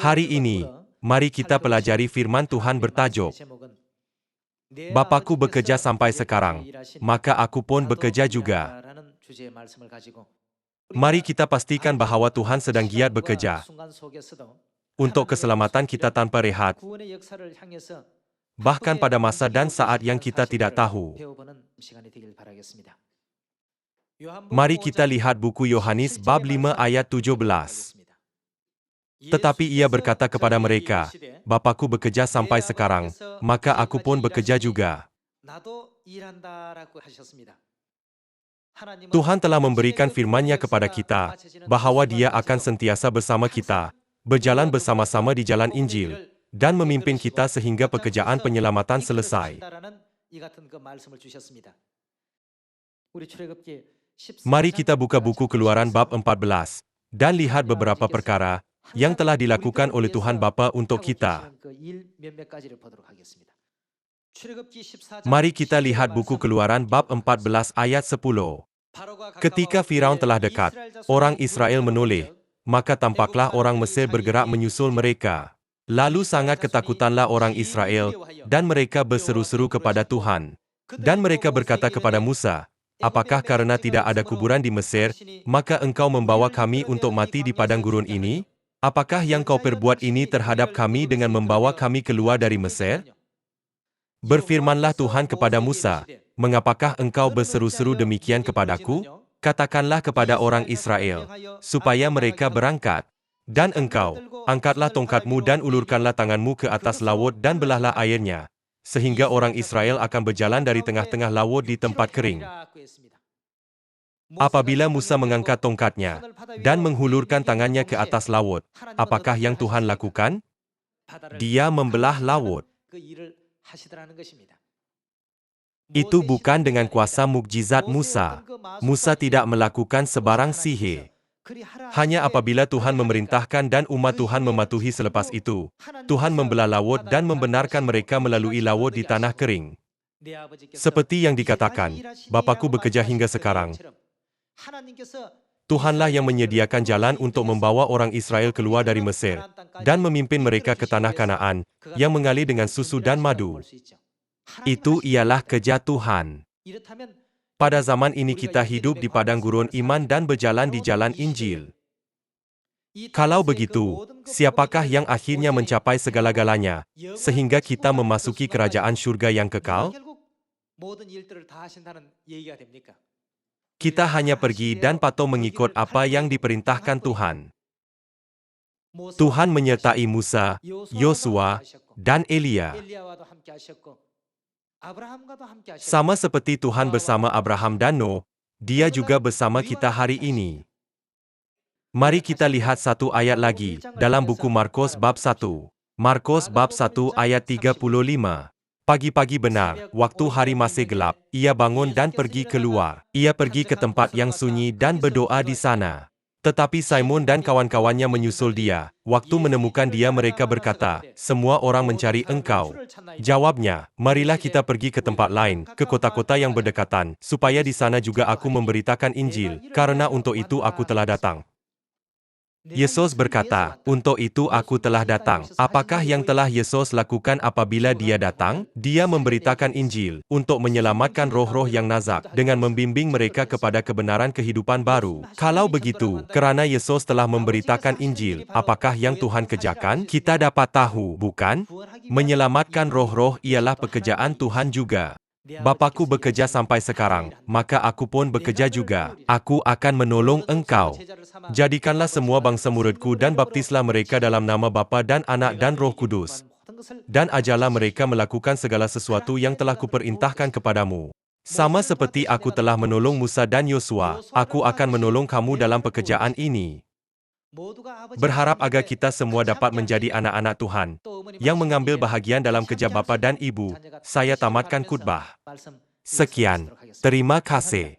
Hari ini, mari kita pelajari firman Tuhan bertajuk, Bapakku bekerja sampai sekarang, maka aku pun bekerja juga. Mari kita pastikan bahwa Tuhan sedang giat bekerja untuk keselamatan kita tanpa rehat, bahkan pada masa dan saat yang kita tidak tahu. Mari kita lihat buku Yohanes bab 5 ayat 17. Tetapi ia berkata kepada mereka, Bapakku bekerja sampai sekarang, maka aku pun bekerja juga. Tuhan telah memberikan firman-Nya kepada kita, bahwa Dia akan sentiasa bersama kita, berjalan bersama-sama di jalan Injil, dan memimpin kita sehingga pekerjaan penyelamatan selesai. Mari kita buka buku Keluaran bab 14, dan lihat beberapa perkara yang telah dilakukan oleh Tuhan Bapa untuk kita. Mari kita lihat buku Keluaran bab 14 ayat 10. Ketika Firaun telah dekat, orang Israel menoleh, maka tampaklah orang Mesir bergerak menyusul mereka. Lalu sangat ketakutanlah orang Israel, dan mereka berseru-seru kepada Tuhan. Dan mereka berkata kepada Musa, apakah karena tidak ada kuburan di Mesir, maka engkau membawa kami untuk mati di padang gurun ini? Apakah yang kau perbuat ini terhadap kami dengan membawa kami keluar dari Mesir? Berfirmanlah Tuhan kepada Musa, mengapakah engkau berseru-seru demikian kepadaku? Katakanlah kepada orang Israel, supaya mereka berangkat. Dan engkau, angkatlah tongkatmu dan ulurkanlah tanganmu ke atas laut dan belahlah airnya, sehingga orang Israel akan berjalan dari tengah-tengah laut di tempat kering. Apabila Musa mengangkat tongkatnya dan menghulurkan tangannya ke atas laut, apakah yang Tuhan lakukan? Dia membelah laut. Itu bukan dengan kuasa mukjizat Musa. Musa tidak melakukan sebarang sihir. Hanya apabila Tuhan memerintahkan dan umat Tuhan mematuhi selepas itu, Tuhan membelah laut dan membenarkan mereka melalui laut di tanah kering. Seperti yang dikatakan, Bapakku bekerja hingga sekarang. Tuhanlah yang menyediakan jalan untuk membawa orang Israel keluar dari Mesir dan memimpin mereka ke tanah Kanaan yang mengalir dengan susu dan madu. Itu ialah kerja Tuhan. Pada zaman ini kita hidup di padang gurun iman dan berjalan di jalan Injil. Kalau begitu, siapakah yang akhirnya mencapai segala-galanya, sehingga kita memasuki kerajaan surga yang kekal? Kita hanya pergi dan patuh mengikut apa yang diperintahkan Tuhan. Tuhan menyertai Musa, Yosua, dan Elia. Sama seperti Tuhan bersama Abraham dan Nuh, Dia juga bersama kita hari ini. Mari kita lihat satu ayat lagi dalam buku Markus bab 1. Markus bab 1 ayat 35. Pagi-pagi benar, waktu hari masih gelap, ia bangun dan pergi keluar. Ia pergi ke tempat yang sunyi dan berdoa di sana. Tetapi Simon dan kawan-kawannya menyusul dia. Waktu menemukan dia mereka berkata, semua orang mencari engkau. Jawabnya, marilah kita pergi ke tempat lain, ke kota-kota yang berdekatan, supaya di sana juga aku memberitakan Injil, karena untuk itu aku telah datang. Yesus berkata, untuk itu aku telah datang. Apakah yang telah Yesus lakukan apabila dia datang? Dia memberitakan Injil, untuk menyelamatkan roh-roh yang nazak, dengan membimbing mereka kepada kebenaran kehidupan baru. Kalau begitu, karena Yesus telah memberitakan Injil, apakah yang Tuhan kerjakan? Kita dapat tahu, bukan? Menyelamatkan roh-roh ialah pekerjaan Tuhan juga. Bapakku bekerja sampai sekarang, maka aku pun bekerja juga. Aku akan menolong engkau. Jadikanlah semua bangsa muridku dan baptislah mereka dalam nama Bapa dan Anak dan Roh Kudus. Dan ajarlah mereka melakukan segala sesuatu yang telah kuperintahkan kepadamu. Sama seperti aku telah menolong Musa dan Yosua, aku akan menolong kamu dalam pekerjaan ini. Berharap agar kita semua dapat menjadi anak-anak Tuhan, yang mengambil bahagian dalam kerja Bapa dan Ibu. Saya tamatkan khutbah. Sekian, terima kasih.